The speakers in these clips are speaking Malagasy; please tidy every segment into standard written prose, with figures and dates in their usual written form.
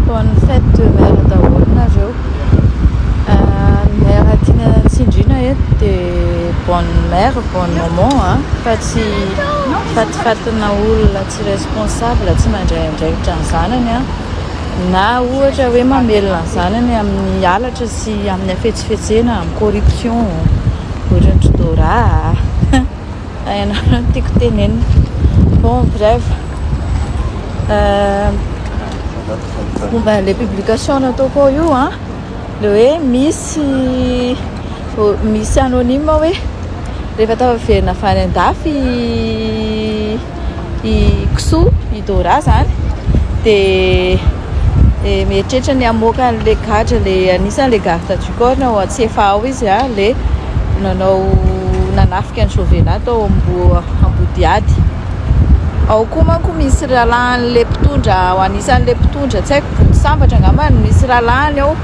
bonne fête de mère daholo nareo. Mère tiana tsindriana eto dia bonne mère, bonne maman fa tsy fatifatina olona tsy responsable tsy mandray andraikitra ny zanany na ohatra hoe mamelona ny zanany amin'ny halatra sy amin'ny afetsifetsena amin'ny corruption ohatran'ny Dora ianareo tiako tenenina. Bon bref momba le publication nataoko io le hoe misy anonyme hoe rehefa tafaverina fany an-dafy i kisoa i Dora zany dia mieritreritra ny hamoaka an'le gadra le anisan'le garde du corps ao Antsefao izy le nanafika ny Jovena tao Ambodiady. Ao koa manko misy rahalahyn'le mpitondra ao anisan'le mpitondra tsy haiko sambatra angambany misy rahalahiny ao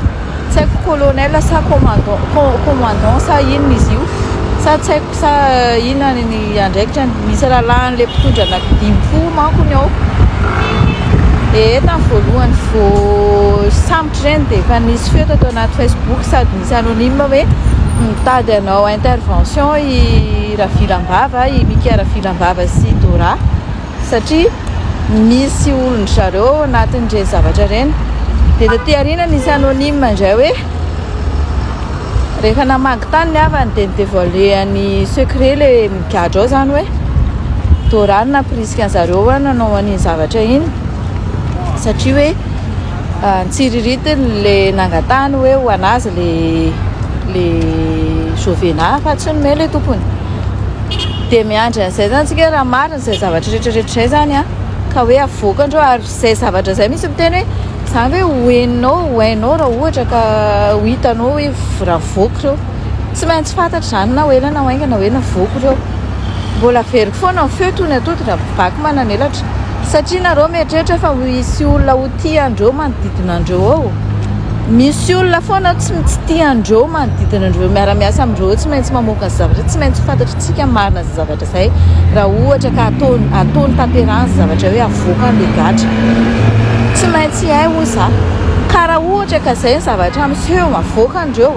tsy haiko colonel sa commandant sa inona izy io sa tsy haiko sa inona ny andraikitra misy rahalahyn'le mpitondra anaky 10 manko ny ao. Tamin'ny voalohany sambotra ireny dia efa nisy feo tao anaty Facebook sady misy anonyme hoe mitady anao intervention i Ravilambava i Mika Ravilambava sy Dora satria misy olona zareo anatin'ireny zavatra ireny. Dia taty aoriana nisy anonyme indray hoe rehefa namagy tany ny havany dia nidévoilen'ny secret le migadra ao zany hoe Dora namprisika an'zareo nanao an'iny zavatra iny satria hoe nitsiriritiny le nangatany hoe ho anazy le Jovena fa tsy nomeny le tompony. Dia miandry an'izay zany tsika raha marina izay zavatra rehetrarehetra izay zany ka hoe avoakandreo ary izay zavatra izay misy miteny hoe zany hoe hoenao raha ohatra ka ho hitanao hoe raha voky ireo tsy maintsy fantatra zany na hoela na hoainga na hoe navoky ireo. Mbola veriko foana ny feo tony atody raha vaky mananelatra satria nareo mieritreritra fa misy olona ho tiandreo manodidina andreo ao. Misy olona foana tsy tiandreo manodidina andreo miara-miasa amindreo tsy maintsy mamoaka ny zavatra tsy maintsy fantatry tsika marina ny zavatra izay raha ohatra ka ataony tanterahany zavatra hoe avoaka an'le gadra tsy maintsy hay hoy za ka raha ohatra ka izay ny zavatra miseho mavoaka andreo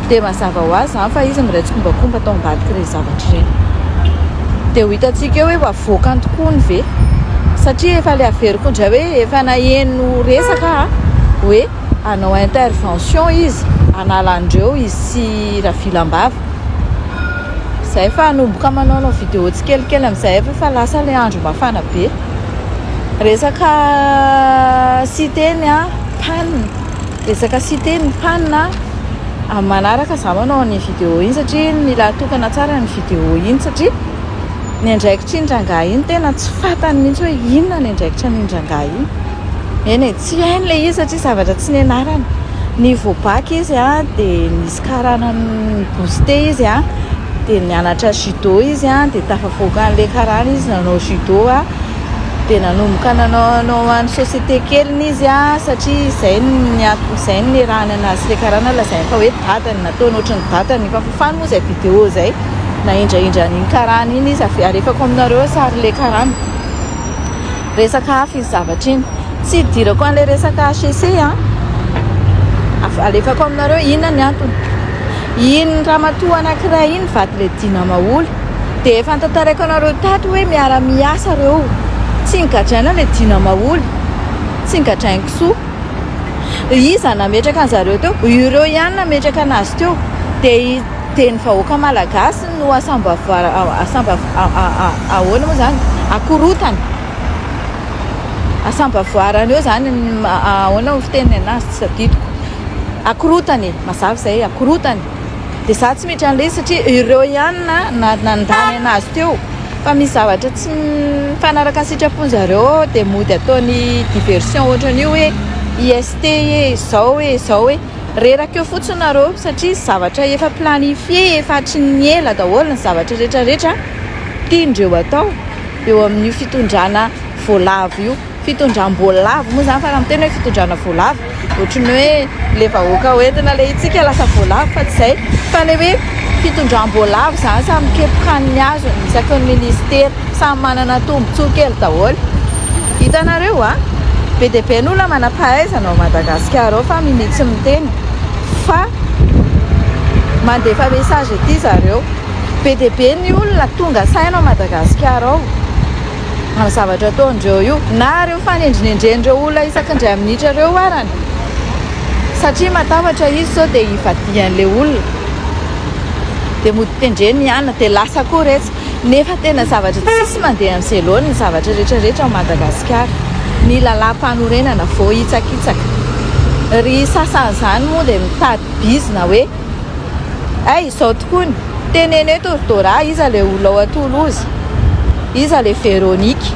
dia mazava ho azy zany fa izy miraitsy kombakomba tao ambadika ireny zavatra ireny. Dia ho hitantsika hoe avoakany tokoa ny ve satria efa le averiko indray hoe efa naheno resaka hoe anao intervention izy analandreo izy sy Ravilambava. Zay fa hanomboka manao vidéo tsikelikely amin'izay fa lasa le andro mafana be. Resaka cité-ny panne amin'ny manaraka za manao ny vidéo iny satria mila tokana tsara ny vidéo iny satria ny andraikitra iny rangahy iny tena tsy fantany mihitsy hoe inona ny andraikitra ny rangahy iny. Eny tsy hainy le izy satria zavatra tsy nianarana. Ny voabaky izy dia nisy karana boosté izy dia nianatra judo izy dia tafavoaka an'le karana izy nanao judo dia nanomboka nanao an'ny société keliny izy satria izay nirahany anazy le karana lazainy fa hoe datany nataony ohatran'ny datany fa fafany moa izay vidéo izay na indraindra ny karana iny izy arefako aminareo sary le karana. Resaka hafa izy zavatra iny tsy hidirako an'le resaka HEC alefako aminareo inona ny antony iny ramatoa anankiray iny vaty le dinamaoly dia efa nitantaraiko anareo tato hoe miara-miasa ireo tsy nigadraina le dinamaoly tsy nigadrainy kisoa iza nametraka an'zareo teo ireo ihany nametraka anazy teo dia ny vahoaka malagasy no ahoana moa zany akorotany asambavoarany eo zany ahoana ho fiteniny anazy tsy sadidiko akorotany mazava izay akorotany dia za tsy miditra an'le satria ireo ihany nandany anazy teo fa misy zavatra tsy mifanaraka ny sitrapon'zareo dia mody ataony diversion ohatran'io hoe IST zao hoe reraka eo fotsiny nareo satria zavatra efa planifié efa tsy niela daholo ny zavatra rehetrarehetra tiandreo atao eo amin'io fitondrana voalavo io fitondram-boalavo moa zany fa raha miteny hoe fitondrana voalavo ohatrany hoe le vahoaka hoentina le itsika lasa voalavo fa tsy izay fa le hoe fitondram-boalavo zany samy mikepokan'ny azo isaky ny ministera samy manana tombontsoa kely daholo. Hitanareo be dia be ny olona manam-pahaizana ao Madagasikara ao fa minitsy miteny fa mandefa message ety zareo be dia be ny olona tonga saina ao Madagasikara ao amin'ny zavatra ataondreo io na reo fanendrinendrenireo olona isakindray minitra reo arany satria matavatra izy zao dia ivadian'ilay olona dia moditendreny ihany dia lasa koa retsy nefa tena zavatra tsisy mandeha amin'izay loany ny zavatra rehetrarehetra ao Madagasikara ny lalam-panorenana vao hitsakitsaka ry sasan'izany moa dia mitady bizina hoe ay izao tokoa ny teneny eto Dora iza ilay olona ao Toulouse iza ilay Véronique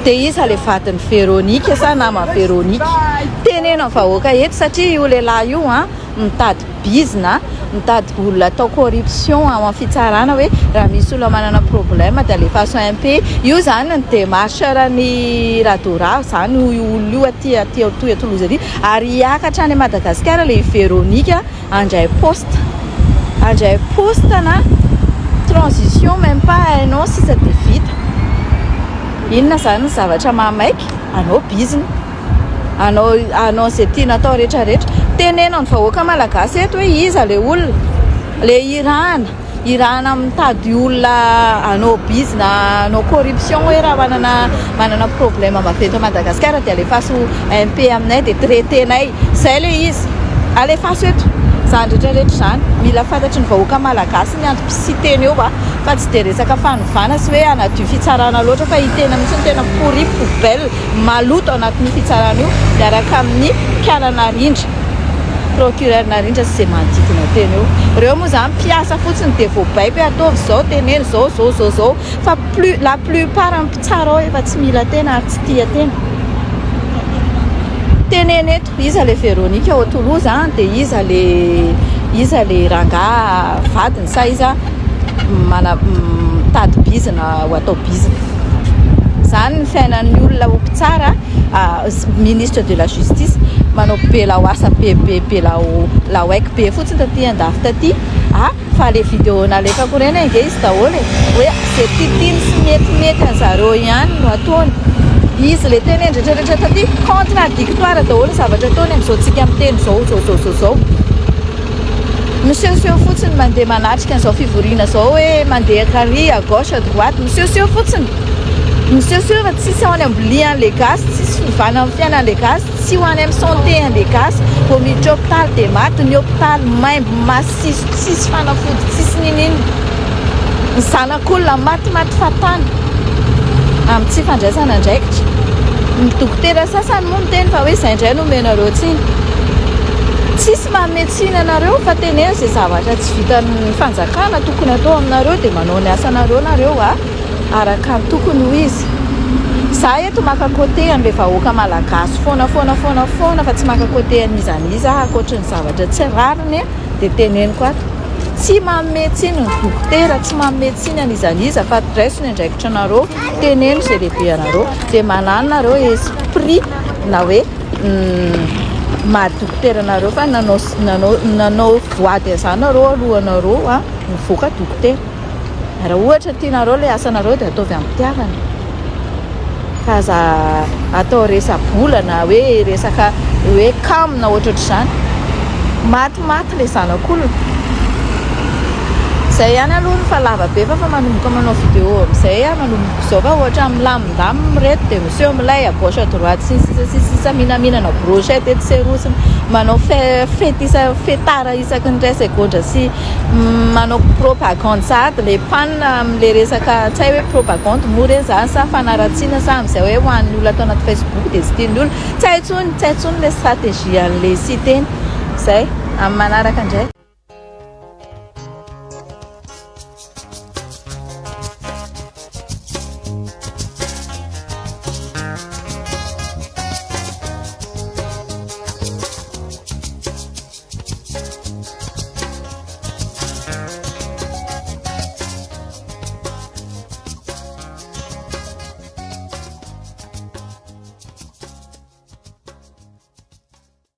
dia iza ilay vadiny Véronique sa nama Véronique tenena vahoaka eto satria io lehilahy io mitady bizina mitady olona atao corruption amin'ny fitsarana hoe raha misy olona manana problème dia alefaso MP io zany ny démarche rany Radora zany olona io aty Toulouse aty ary hiakatra any Madagasikara ilay Véronique andray poste na transition même pas un an sisa dia vita inona zany ny zavatra mamaiky anao bizina anao izay tiana atao rehetrarehetra tenena ny vahoaka malagasy eto hoe iza le olona le irana mitady olona anao bizina anao corruption hoe raha manana problème maventy Madagasikara dia alefaso MP aminay dia traitenay zay le izy alefaso eto zany rehetrarehetra zany mila fantatry ny vahoaka malagasy ny antom-pisiteny eo fa tsy dia resaka fanovana sy hoe anadio fitsarana loatra fa hitena mihitsy ny tena pourri poubelle maloto anatin'ny fitsarana io dia araka amin'ny mpialana rindra procureur narindra sy izay manodidina teny eo reo moa zany mpiasa fotsiny dia voabaipy ataovy izao teneny zao fa la plupart amin'ny mpitsara ao efa tsy mila tena ary tsy tia tena teneny eto iza le Véronique ao Toulouse dia iza le ranga vadiny sa iza mitady bizina ho atao bizina zany ny fiainan'ny olona ho mpitsara ministre de la justice manao be la oasa be la oaiky be fotsiny taty andafy taty fa le vidéo nalefako reny nge izy daholo hoe zay titiny sy metimety an'zareo ihany no ataony izy le teneny rehetrarehetra taty contradictoire daholo zavatra ataony amin'izao tsika miteny zao monsieur fotsiny mandeha manatrika an'izao fivoriana zao hoe mandeha carry à gauche à droite monsieur fotsiny monsieur fa tsisy ho any ambolia an'le gasy tsisy fivana amin'ny fiainan'le gasy tsy ho any amin'ny santé an'le gasy vao miditra hôpitaly dia maty ny hôpitaly maimbo masiso tsisy fanafody tsisy ninino ny zanak'olona maty fatany amin'ny tsy fandraisana ndraikitra ny dokotera sasany moa miteny fa hoe izay indray no menareo tsiny tsisy mametsina anareo fa tenena izay zavatra tsy vitan'ny fanjakana tokony atao aminareo dia manao ny asanareo nareo araka ny tokony ho izy za eto maka côté an'ilay vahoaka malagasy foana fa tsy maka côté an'izaniza akoatra ny zavatra tsy rariny dia teneniko ato tsy mametsina ny dokotera tsy mametsina an'izaniza fa raisiny andraikitra anareo teneno izay lehibe anareo dia manano nareo esprit na hoe madokotera nareo fa nanao voady azany nareo alohanareo mivoaka dokotera raha ohatra tianareo le asanareo dia ataovy amin'ny pitiavana fa za atao resa-bolana hoe resaka hoe kamina ohatr'izany maty le zanak'olona zay ihany aloha ny fa lava be fa manomboka manao vidéo amin'izay manomboka izao fa ohatra milamindamy mireto dia monsieur milay à gauche à droite sisa mihinana brochette eto serosiny manao fetara isaky ny ray segondra sy manao propagande sady le panina amin'le resaka tsy hay hoe propagande moa reny zany sa fanaratsiana sa amin'izay hoe ho an'ny olona atao anaty Facebook dia sy tian'ny olona tsy hay intsony le stratégie an'le siteny zay amin'ny manaraka indray